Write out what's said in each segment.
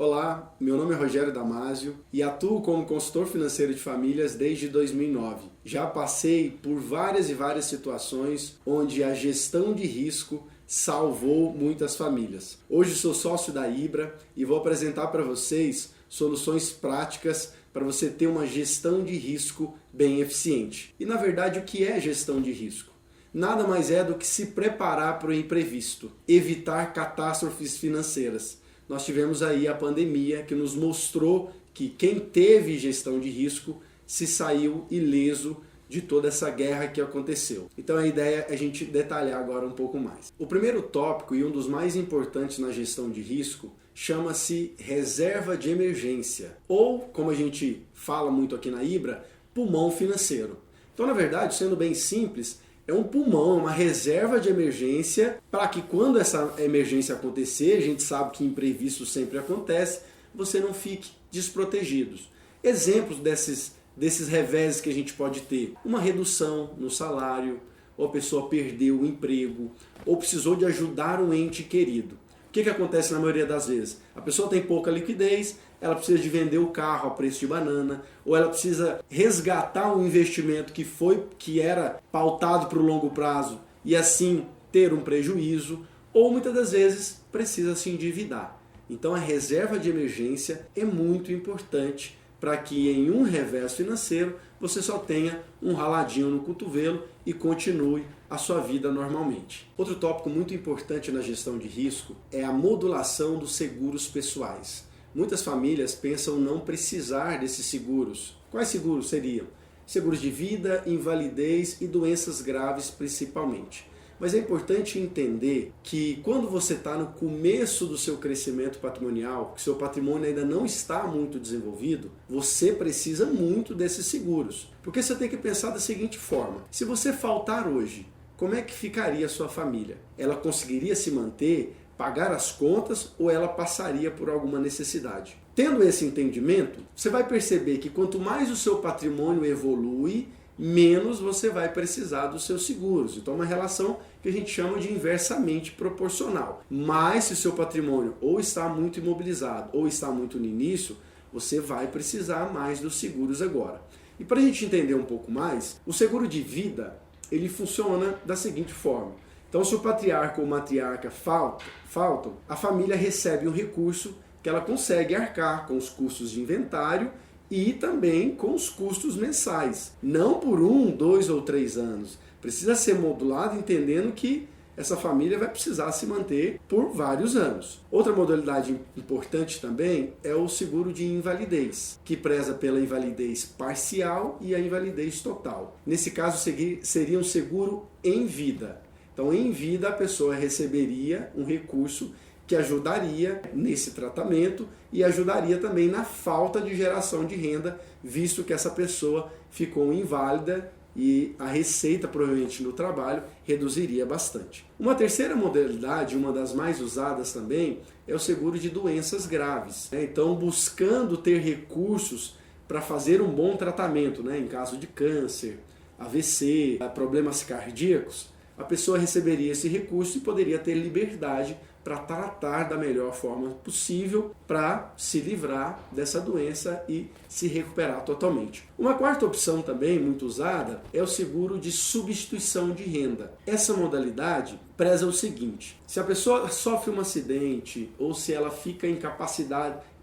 Olá, meu nome é Rogério Damasio e atuo como consultor financeiro de famílias desde 2009. Já passei por várias situações onde a gestão de risco salvou muitas famílias. Hoje sou sócio da Ibra e vou apresentar para vocês soluções práticas para você ter uma gestão de risco bem eficiente. E na verdade, o que é gestão de risco? Nada mais é do que se preparar para o imprevisto, evitar catástrofes financeiras. Nós tivemos aí a pandemia que nos mostrou que quem teve gestão de risco se saiu ileso de toda essa guerra que aconteceu. Então a ideia é a gente detalhar agora um pouco mais. O primeiro tópico e um dos mais importantes na gestão de risco chama-se reserva de emergência, ou, como a gente fala muito aqui na Ibra, pulmão financeiro. Então, na verdade, sendo bem simples, é um pulmão, uma reserva de emergência para que quando essa emergência acontecer, a gente sabe que imprevisto sempre acontece, você não fique desprotegido. Exemplos desses reveses que a gente pode ter: uma redução no salário, ou a pessoa perdeu o emprego, ou precisou de ajudar um ente querido. O que acontece na maioria das vezes? A pessoa tem pouca liquidez, ela precisa de vender o carro a preço de banana, ou ela precisa resgatar um investimento que era pautado para o longo prazo e assim ter um prejuízo, ou muitas das vezes precisa se endividar. Então a reserva de emergência é muito importante para que em um revés financeiro você só tenha um raladinho no cotovelo e continue a sua vida normalmente. Outro tópico muito importante na gestão de risco é a modulação dos seguros pessoais. Muitas famílias pensam não precisar desses seguros. Quais seguros seriam? Seguros de vida, invalidez e doenças graves principalmente. Mas é importante entender que quando você está no começo do seu crescimento patrimonial, que seu patrimônio ainda não está muito desenvolvido, você precisa muito desses seguros. Porque você tem que pensar da seguinte forma: se você faltar hoje, como é que ficaria a sua família? Ela conseguiria se manter, pagar as contas, ou ela passaria por alguma necessidade? Tendo esse entendimento, você vai perceber que quanto mais o seu patrimônio evolui, menos você vai precisar dos seus seguros. Então é uma relação que a gente chama de inversamente proporcional. Mas se o seu patrimônio ou está muito imobilizado ou está muito no início, você vai precisar mais dos seguros agora. E para a gente entender um pouco mais, o seguro de vida ele funciona da seguinte forma. Então, se o patriarca ou matriarca faltam, a família recebe um recurso que ela consegue arcar com os custos de inventário e também com os custos mensais. Não por 1, 2 ou 3 anos. Precisa ser modulado entendendo que essa família vai precisar se manter por vários anos. Outra modalidade importante também é o seguro de invalidez, que preza pela invalidez parcial e a invalidez total. Nesse caso, seria um seguro em vida. Então, em vida, a pessoa receberia um recurso que ajudaria nesse tratamento e ajudaria também na falta de geração de renda, visto que essa pessoa ficou inválida e a receita, provavelmente no trabalho, reduziria bastante. Uma terceira modalidade, uma das mais usadas também, é o seguro de doenças graves. Então, buscando ter recursos para fazer um bom tratamento, em caso de câncer, AVC, problemas cardíacos, a pessoa receberia esse recurso e poderia ter liberdade para tratar da melhor forma possível para se livrar dessa doença e se recuperar totalmente. Uma quarta opção também muito usada é o seguro de substituição de renda. Essa modalidade preza o seguinte: se a pessoa sofre um acidente ou se ela fica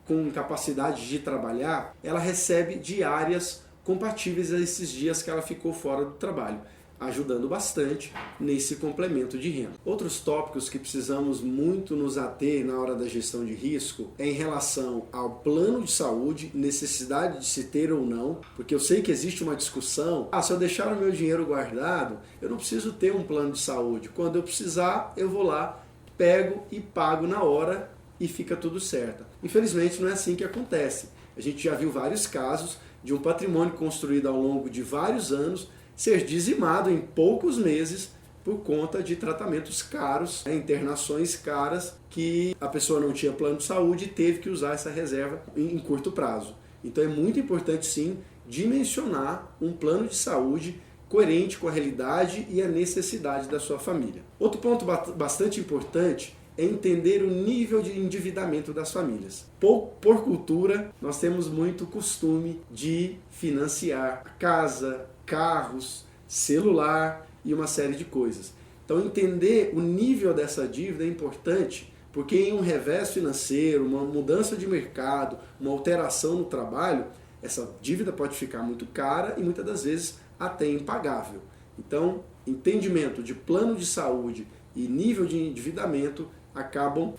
com incapacidade de trabalhar, ela recebe diárias compatíveis a esses dias que ela ficou fora do trabalho, ajudando bastante nesse complemento de renda. Outros tópicos que precisamos muito nos ater na hora da gestão de risco é em relação ao plano de saúde, necessidade de se ter ou não, porque eu sei que existe uma discussão: se eu deixar o meu dinheiro guardado, eu não preciso ter um plano de saúde. Quando eu precisar, eu vou lá, pego e pago na hora e fica tudo certo. Infelizmente, não é assim que acontece. A gente já viu vários casos de um patrimônio construído ao longo de vários anos ser dizimado em poucos meses por conta de tratamentos caros, internações caras, que a pessoa não tinha plano de saúde e teve que usar essa reserva em curto prazo. Então é muito importante sim dimensionar um plano de saúde coerente com a realidade e a necessidade da sua família. Outro ponto bastante importante é entender o nível de endividamento das famílias. Por cultura, nós temos muito costume de financiar casa, carros, celular e uma série de coisas. Então entender o nível dessa dívida é importante, porque em um revés financeiro, uma mudança de mercado, uma alteração no trabalho, essa dívida pode ficar muito cara e muitas das vezes até impagável. Então, entendimento de plano de saúde e nível de endividamento acabam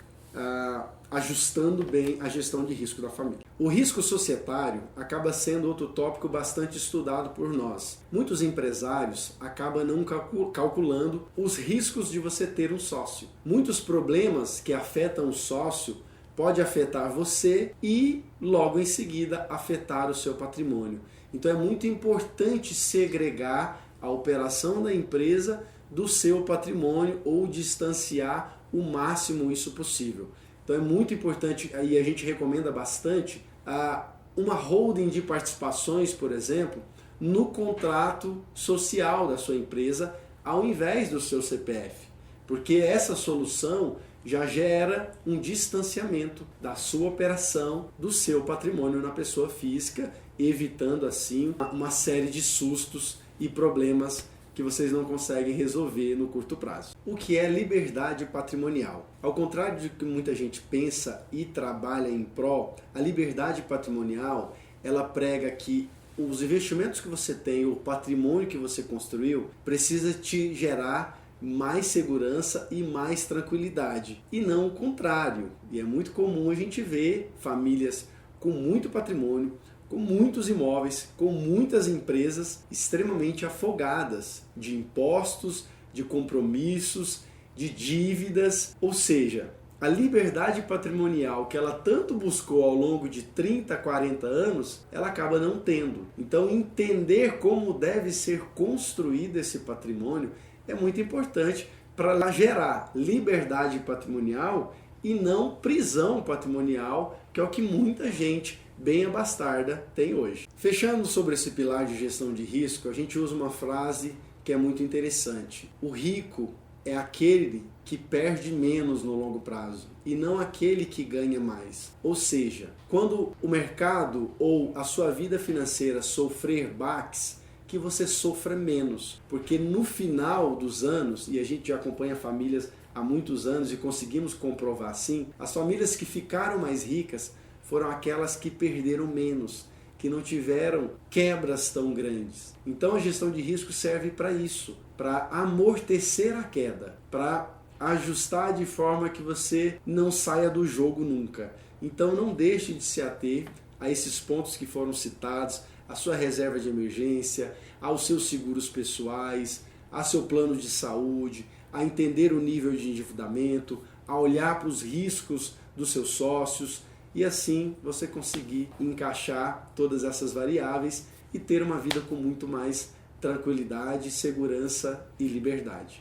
ajustando bem a gestão de risco da família. O risco societário acaba sendo outro tópico bastante estudado por nós. Muitos empresários acabam não calculando os riscos de você ter um sócio. Muitos problemas que afetam o sócio pode afetar você e logo em seguida afetar o seu patrimônio. Então é muito importante segregar a operação da empresa do seu patrimônio ou distanciar o máximo isso possível. Então é muito importante, e a gente recomenda bastante, uma holding de participações, por exemplo, no contrato social da sua empresa, ao invés do seu CPF. Porque essa solução já gera um distanciamento da sua operação, do seu patrimônio na pessoa física, evitando assim uma série de sustos e problemas que vocês não conseguem resolver no curto prazo. O que é liberdade patrimonial? Ao contrário de que muita gente pensa e trabalha em pró, a liberdade patrimonial, ela prega que os investimentos que você tem, o patrimônio que você construiu, precisa te gerar mais segurança e mais tranquilidade, e não o contrário. E é muito comum a gente ver famílias com muito patrimônio, com muitos imóveis, com muitas empresas extremamente afogadas de impostos, de compromissos, de dívidas. Ou seja, a liberdade patrimonial que ela tanto buscou ao longo de 30, 40 anos, ela acaba não tendo. Então entender como deve ser construído esse patrimônio é muito importante para gerar liberdade patrimonial e não prisão patrimonial, que é o que muita gente bem abastarda tem hoje. Fechando sobre esse pilar de gestão de risco, a gente usa uma frase que é muito interessante. O rico é aquele que perde menos no longo prazo e não aquele que ganha mais. Ou seja, quando o mercado ou a sua vida financeira sofrer baques, que você sofra menos, porque no final dos anos, e a gente já acompanha famílias há muitos anos e conseguimos comprovar assim, as famílias que ficaram mais ricas foram aquelas que perderam menos, que não tiveram quebras tão grandes. Então a gestão de risco serve para isso, para amortecer a queda, para ajustar de forma que você não saia do jogo nunca. Então não deixe de se ater a esses pontos que foram citados, a sua reserva de emergência, aos seus seguros pessoais, a seu plano de saúde, a entender o nível de endividamento, a olhar para os riscos dos seus sócios e assim você conseguir encaixar todas essas variáveis e ter uma vida com muito mais tranquilidade, segurança e liberdade.